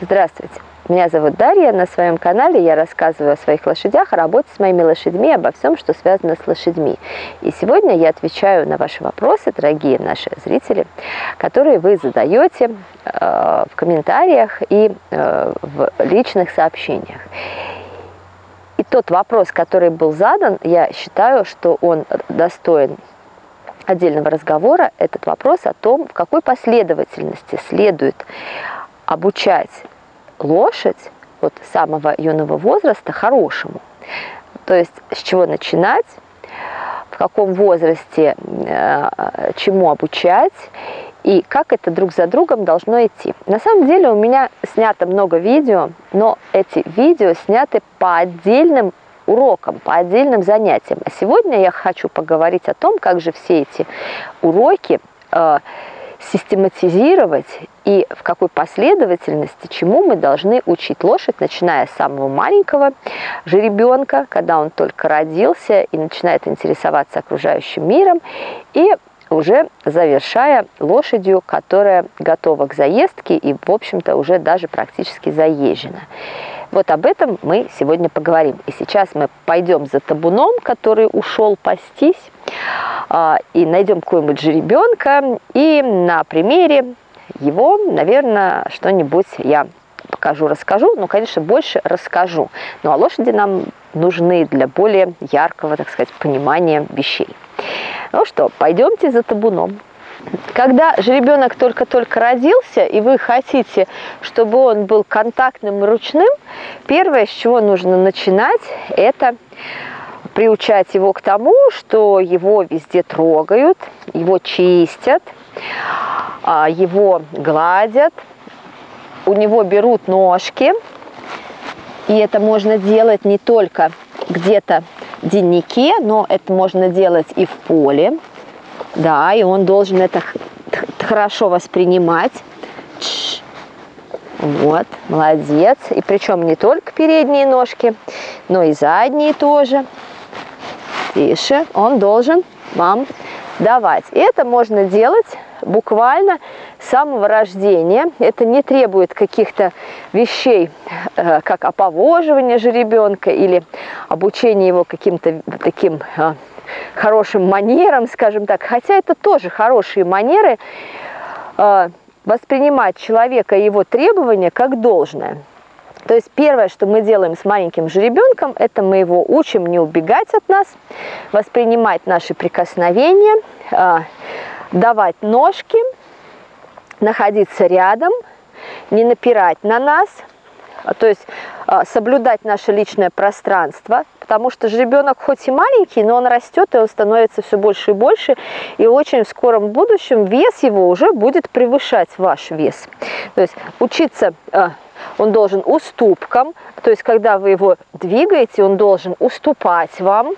Здравствуйте, меня зовут Дарья. На своем канале я рассказываю о своих лошадях, о работе с моими лошадьми, обо всем, что связано с лошадьми. И сегодня я отвечаю на ваши вопросы, дорогие наши зрители, которые вы задаете в комментариях и в личных сообщениях. И тот вопрос, который был задан, я считаю, что он достоин отдельного разговора. Этот вопрос о том, в какой последовательности следует обучать лошадь от самого юного возраста хорошему. То есть с чего начинать, в каком возрасте чему обучать и как это друг за другом должно идти. На самом деле у меня снято много видео, но эти видео сняты по отдельным урокам, по отдельным занятиям. А сегодня я хочу поговорить о том, как же все эти уроки систематизировать и в какой последовательности, чему мы должны учить лошадь, начиная с самого маленького жеребенка, когда он только родился и начинает интересоваться окружающим миром, и уже завершая лошадью, которая готова к заездке и, в общем-то, уже даже практически заезжена. Вот об этом мы сегодня поговорим. И сейчас мы пойдем за табуном, который ушел пастись, и найдем какого-нибудь жеребенка, и на примере его, наверное, что-нибудь я покажу, расскажу. Ну, конечно, больше расскажу. Ну, а лошади нам нужны для более яркого, так сказать, понимания вещей. Ну что, пойдемте за табуном. Когда жеребенок только-только родился, и вы хотите, чтобы он был контактным и ручным, первое, с чего нужно начинать, это приучать его к тому, что его везде трогают, его чистят, его гладят, у него берут ножки. И это можно делать не только где-то в деннике, но это можно делать и в поле. Да, и он должен это хорошо воспринимать. Вот, молодец. И причем не только передние ножки, но и задние тоже. Тише, он должен вам давать. И это можно делать буквально с самого рождения. Это не требует каких-то вещей, как оповоживание жеребенка или обучение его каким-то таким хорошим манерам, скажем так. Хотя это тоже хорошие манеры, воспринимать человека и его требования как должное. То есть первое, что мы делаем с маленьким жеребенком, это мы его учим не убегать от нас, воспринимать наши прикосновения, давать ножки, находиться рядом, не напирать на нас, то есть соблюдать наше личное пространство, потому что жеребенок хоть и маленький, но он растет, и он становится все больше и больше, и очень в скором будущем вес его уже будет превышать ваш вес. То есть учиться он должен уступкам, то есть когда вы его двигаете, он должен уступать вам.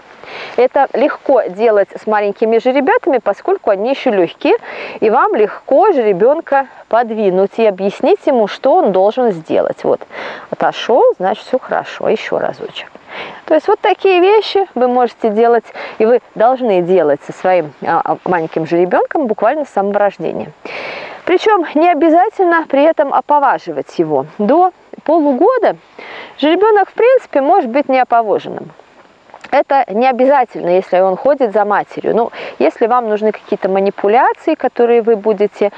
Это легко делать с маленькими жеребятами, поскольку они еще легкие, и вам легко жеребенка подвинуть и объяснить ему, что он должен сделать. Вот, отошел, значит, все хорошо, еще разочек. То есть вот такие вещи вы можете делать, и вы должны делать со своим маленьким жеребенком буквально с самого рождения. Причем не обязательно при этом оповаживать его. До полугода жеребенок, в принципе, может быть не оповоженным. Это не обязательно, если он ходит за матерью. Ну, если вам нужны какие-то манипуляции, которые вы будете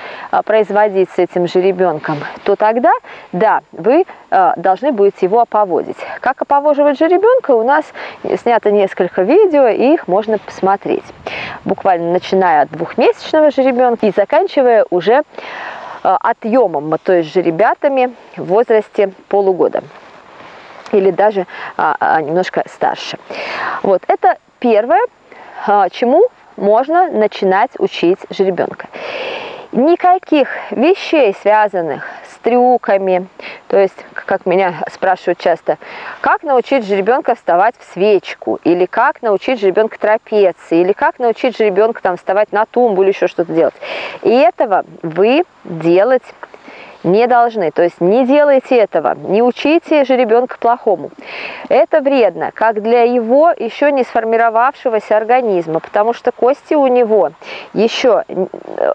производить с этим жеребенком, то тогда, да, вы должны будете его оповодить. Как оповоживать жеребенка, у нас снято несколько видео, и их можно посмотреть. Буквально начиная от двухмесячного жеребенка и заканчивая уже отъемом, то есть жеребятами в возрасте полугода. Или даже немножко старше. Вот это первое, чему можно начинать учить жеребенка. Никаких вещей, связанных с трюками, то есть, как меня спрашивают часто, как научить жеребенка вставать в свечку, или как научить жеребенка трапеции, или как научить жеребенка там вставать на тумбу или еще что-то делать. И этого вы делать Не должны. То есть не делайте этого, не учите жеребенка плохому. Это вредно, как для его еще не сформировавшегося организма, потому что кости у него еще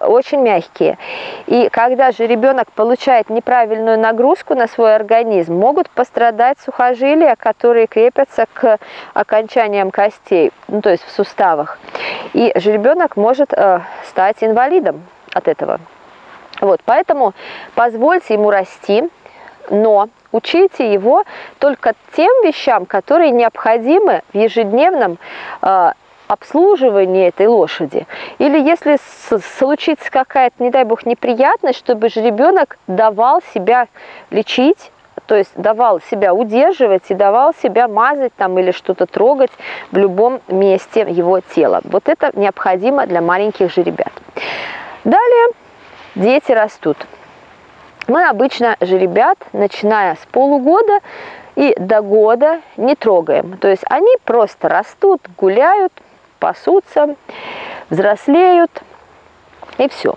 очень мягкие. И когда же ребенок получает неправильную нагрузку на свой организм, могут пострадать сухожилия, которые крепятся к окончаниям костей, ну, то есть в суставах. И жеребенок может стать инвалидом от этого. Вот, поэтому позвольте ему расти, но учите его только тем вещам, которые необходимы в ежедневном обслуживании этой лошади. Или если случится какая-то, не дай бог, неприятность, чтобы жеребенок давал себя лечить, то есть давал себя удерживать и давал себя мазать там или что-то трогать в любом месте его тела. Вот это необходимо для маленьких жеребят. Далее дети растут. Мы обычно жеребят, начиная с полугода и до года, не трогаем. То есть они просто растут, гуляют, пасутся, взрослеют и все.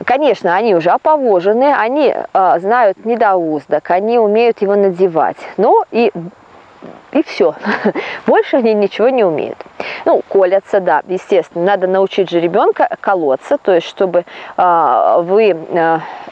Конечно, они уже оповожены, они знают недоуздок, они умеют его надевать, но и все. Больше они ничего не умеют. Ну, колятся, да, естественно. Надо научить же ребенка колоться, то есть чтобы вы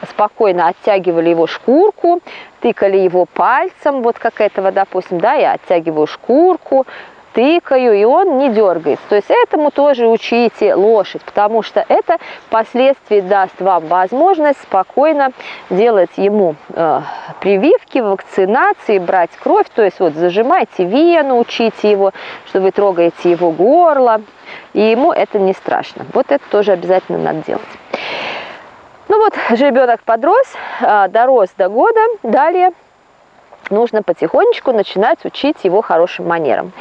спокойно оттягивали его шкурку, тыкали его пальцем, вот как этого, допустим, да, я оттягиваю шкурку, тыкаю, и он не дергается. То есть этому тоже учите лошадь, потому что это впоследствии даст вам возможность спокойно делать ему прививки, вакцинации, брать кровь. То есть вот зажимайте вену, учите его, что вы трогаете его горло, и ему это не страшно. Вот это тоже обязательно надо делать. Ну вот, жеребенок подрос, дорос до года, далее нужно потихонечку начинать учить его хорошим манерам.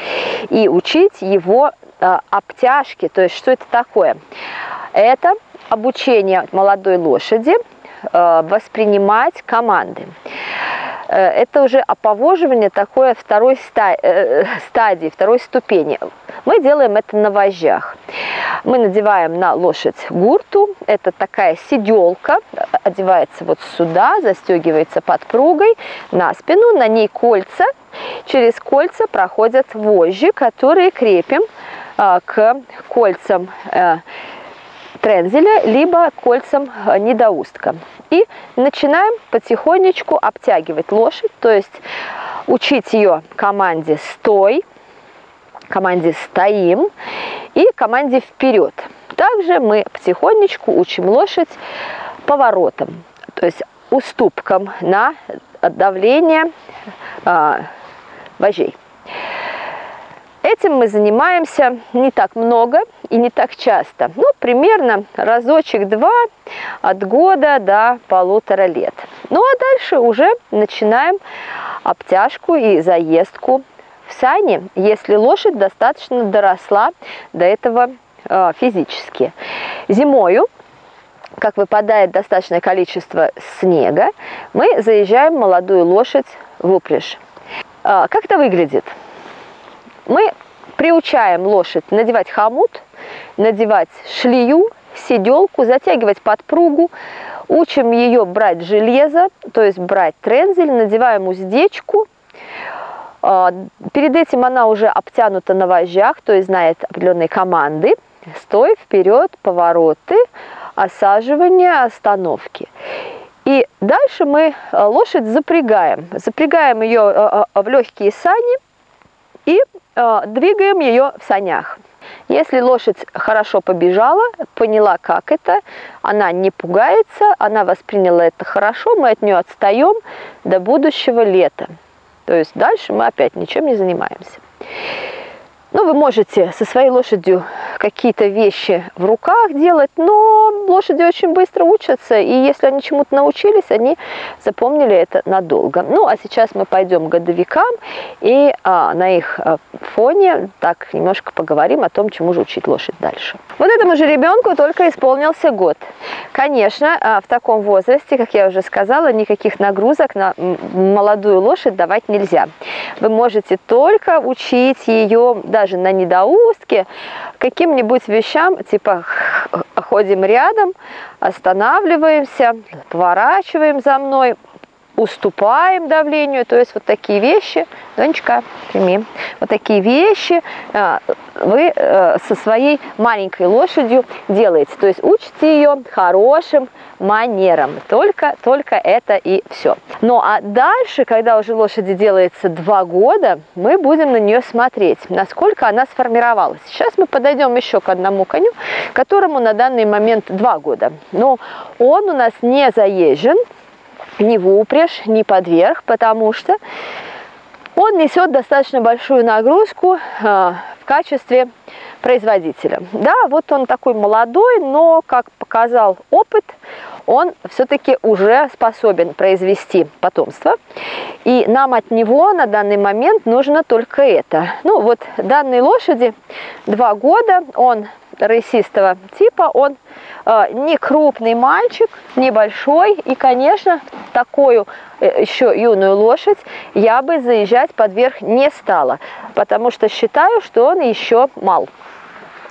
И учить его обтяжке. То есть, что это такое? Это обучение молодой лошади воспринимать команды. Это уже оповоживание такое второй стадии, второй ступени. Мы делаем это на вожжах. Мы надеваем на лошадь гурту. Это такая седелка, одевается вот сюда, застегивается подпругой на спину, на ней кольца. Через кольца проходят вожжи, которые крепим к кольцам трензеля, либо кольцам недоустка. И начинаем потихонечку обтягивать лошадь, то есть учить ее команде «стой», команде «стоим» и команде «вперед». Также мы потихонечку учим лошадь поворотам, то есть уступкам на давление вожжей. Этим мы занимаемся не так много и не так часто. Ну, примерно разочек-два от года до 1,5 лет. Ну, а дальше уже начинаем обтяжку и заездку в сани, если лошадь достаточно доросла до этого физически. Зимою, как выпадает достаточное количество снега, мы заезжаем молодую лошадь в упряжь. Как это выглядит? Мы приучаем лошадь надевать хомут, надевать шлею, седелку, затягивать подпругу, учим ее брать железо, то есть брать трензель, надеваем уздечку. Перед этим она уже обтянута на вожжах, то есть знает определенные команды. Стой, вперед, повороты, осаживание, остановки. И дальше мы лошадь запрягаем. Запрягаем ее в легкие сани и двигаем ее в санях. Если лошадь хорошо побежала, поняла, как это, она не пугается, она восприняла это хорошо, мы от нее отстаем до будущего лета. То есть дальше мы опять ничем не занимаемся. Ну, вы можете со своей лошадью какие-то вещи в руках делать, но лошади очень быстро учатся, и если они чему-то научились, они запомнили это надолго. Ну, а сейчас мы пойдем к годовикам и на их фоне так немножко поговорим о том, чему же учить лошадь дальше. Вот этому же ребенку только исполнился год. Конечно, в таком возрасте, как я уже сказала, никаких нагрузок на молодую лошадь давать нельзя. Вы можете только учить ее даже на недоустке каким-нибудь вещам, типа проходим рядом, останавливаемся, поворачиваем за мной, уступаем давлению, то есть вот такие вещи, Донечка, прими, вот такие вещи вы со своей маленькой лошадью делаете, то есть учите ее хорошим манерам, только это и все. Ну а дальше, когда уже лошади делается 2 года, мы будем на нее смотреть, насколько она сформировалась. Сейчас мы подойдем еще к одному коню, которому на данный момент 2 года, но он у нас не заезжен, ни в упряжь, ни под верх, потому что он несет достаточно большую нагрузку в качестве производителя. Да, вот он такой молодой, но, как показал опыт, он все-таки уже способен произвести потомство. И нам от него на данный момент нужно только это. Ну вот данной лошади 2 года, он рысистого типа, он не крупный мальчик, небольшой, и, конечно, такую еще юную лошадь я бы заезжать под верх не стала, потому что считаю, что он еще мал.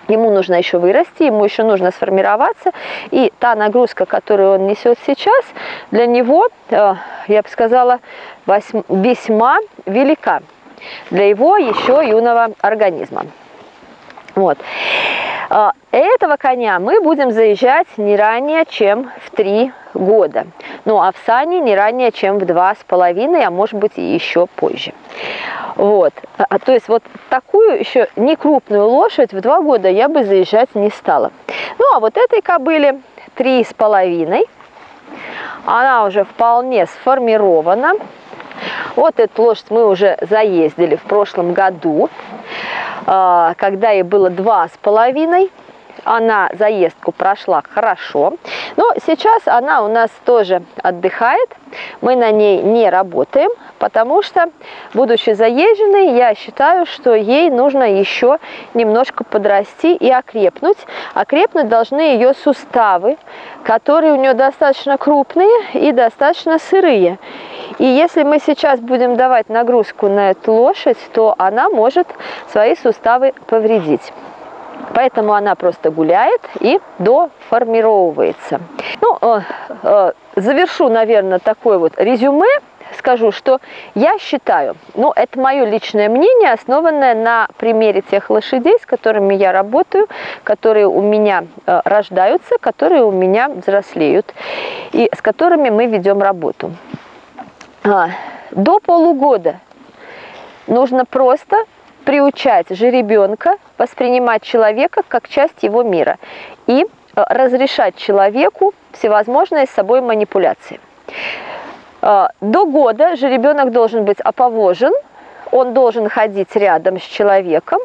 Ему нужно еще вырасти, ему еще нужно сформироваться, и та нагрузка, которую он несет сейчас, для него, я бы сказала, весьма велика для его еще юного организма. Вот. Этого коня мы будем заезжать не ранее, чем в 3 года. Ну, а в сани не ранее, чем в 2,5, а может быть и еще позже. Вот. То есть вот такую еще не крупную лошадь в 2 года я бы заезжать не стала. Ну, а вот этой кобыле 3,5. Она уже вполне сформирована. Вот эту лошадь мы уже заездили в прошлом году, когда ей было 2,5. Она заездку прошла хорошо, но сейчас она у нас тоже отдыхает, мы на ней не работаем, потому что, будучи заезженной, я считаю, что ей нужно еще немножко подрасти и окрепнуть. Окрепнуть должны ее суставы, которые у нее достаточно крупные и достаточно сырые. И если мы сейчас будем давать нагрузку на эту лошадь, то она может свои суставы повредить. Поэтому она просто гуляет и доформировывается. Ну, завершу, наверное, такое вот резюме. Скажу, что я считаю, ну, это мое личное мнение, основанное на примере тех лошадей, с которыми я работаю, которые у меня рождаются, которые у меня взрослеют и с которыми мы ведем работу. До полугода нужно просто приучать жеребенка воспринимать человека как часть его мира и разрешать человеку всевозможные с собой манипуляции. До года жеребенок должен быть оповожен, он должен ходить рядом с человеком,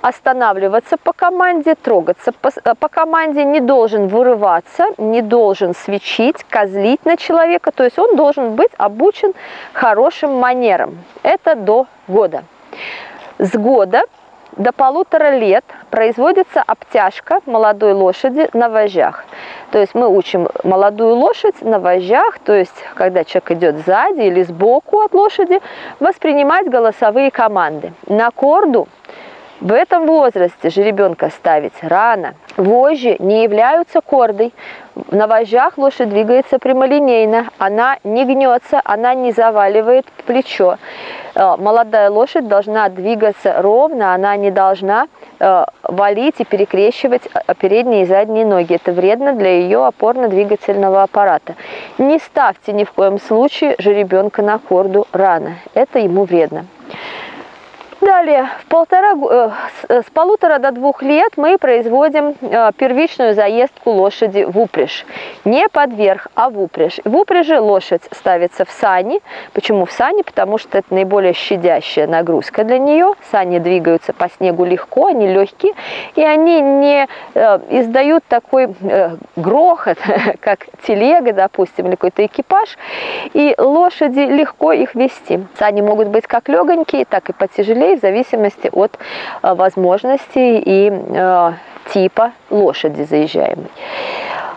останавливаться по команде, трогаться по команде, не должен вырываться, не должен свечить, козлить на человека, то есть он должен быть обучен хорошим манерам. Это до года. С года до 1,5 лет производится обтяжка молодой лошади на вожжах. То есть мы учим молодую лошадь на вожжах, то есть когда человек идет сзади или сбоку от лошади, воспринимать голосовые команды. На корду в этом возрасте жеребенка ставить рано. Вожжи не являются кордой. На вожжах лошадь двигается прямолинейно, она не гнется, она не заваливает плечо. Молодая лошадь должна двигаться ровно, она не должна валить и перекрещивать передние и задние ноги. Это вредно для ее опорно-двигательного аппарата. Не ставьте ни в коем случае жеребенка на корду рано, это ему вредно. Далее, с 1,5 до 2 лет мы производим первичную заездку лошади в упряжь. Не под верх, а в упряжь. В упряжи лошадь ставится в сани. Почему в сани? Потому что это наиболее щадящая нагрузка для нее. Сани двигаются по снегу легко, они легкие, и они не издают такой грохот, как телега, допустим, или какой-то экипаж. И лошади легко их вести. Сани могут быть как легонькие, так и потяжелее, в зависимости от возможностей и типа лошади заезжаемой.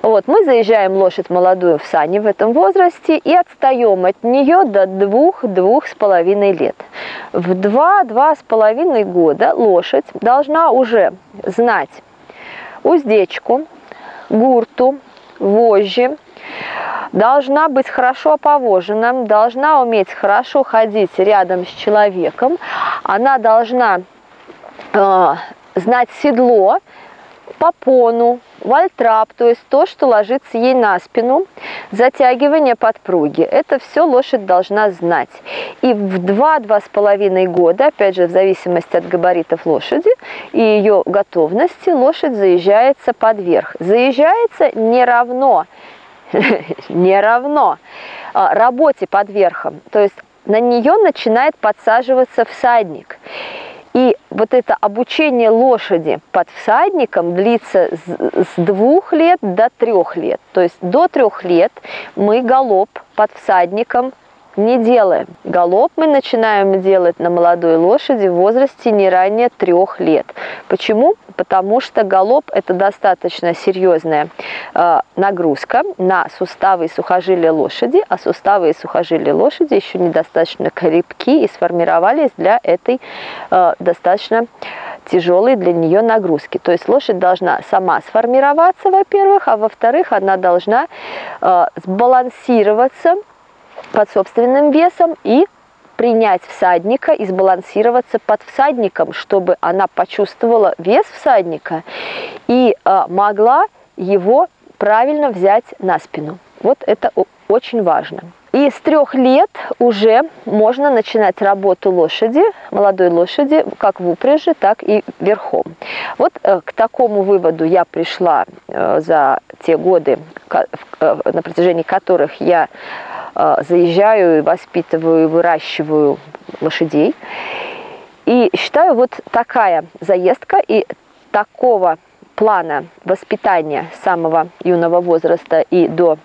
Вот, мы заезжаем лошадь молодую в сани в этом возрасте и отстаем от нее до 2–2,5 лет. В 2–2,5 года лошадь должна уже знать уздечку, гурту, вожжи, должна быть хорошо оповожена, должна уметь хорошо ходить рядом с человеком, она должна знать седло, попону, вальтрап, то есть то, что ложится ей на спину, затягивание подпруги. Это все лошадь должна знать. И в 2–2,5 года, опять же, в зависимости от габаритов лошади и ее готовности, лошадь заезжается под верх. Заезжается не равно работе под верхом, то есть на нее начинает подсаживаться всадник. И вот это обучение лошади под всадником длится с 2 лет до 3 лет. То есть до 3 лет мы галоп под всадником не делаем. Галоп мы начинаем делать на молодой лошади в возрасте не ранее 3 лет. Почему? Потому что галоп – это достаточно серьезная нагрузка на суставы и сухожилия лошади, а суставы и сухожилия лошади еще недостаточно крепки и сформировались для этой достаточно тяжелой для нее нагрузки. То есть лошадь должна сама сформироваться, во-первых, а во-вторых, она должна сбалансироваться под собственным весом и принять всадника и сбалансироваться под всадником, чтобы она почувствовала вес всадника и могла его правильно взять на спину. Вот это очень важно. И с 3 лет уже можно начинать работу лошади, молодой лошади, как в упряжи, так и верхом. Вот к такому выводу я пришла за те годы, на протяжении которых я заезжаю, воспитываю, выращиваю лошадей. И считаю, вот такая заездка и такого плана воспитания с самого юного возраста и до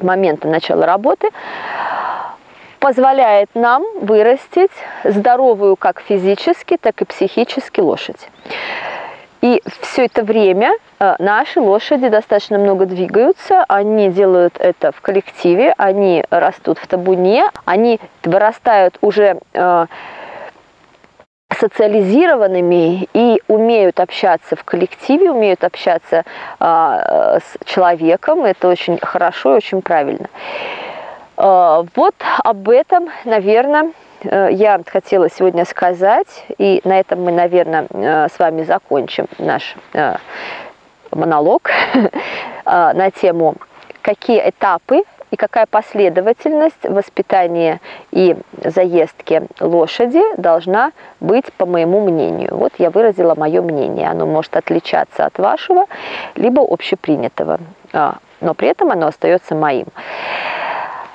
момента начала работы позволяет нам вырастить здоровую как физически, так и психически лошадь. И все это время наши лошади достаточно много двигаются, они делают это в коллективе, они растут в табуне, они вырастают уже социализированными и умеют общаться в коллективе, умеют общаться с человеком. Это очень хорошо и очень правильно. Вот об этом, наверное, я хотела сегодня сказать, и на этом мы, наверное, с вами закончим наш монолог на тему, какие этапы и какая последовательность воспитания и заездки лошади должна быть, по моему мнению. Вот я выразила мое мнение. Оно может отличаться от вашего, либо общепринятого, но при этом оно остается моим.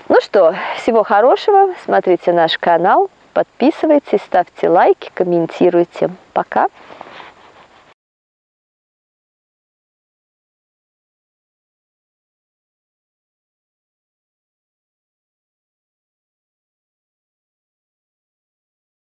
Ну что, всего хорошего, смотрите наш канал, подписывайтесь, ставьте лайки, комментируйте. Пока!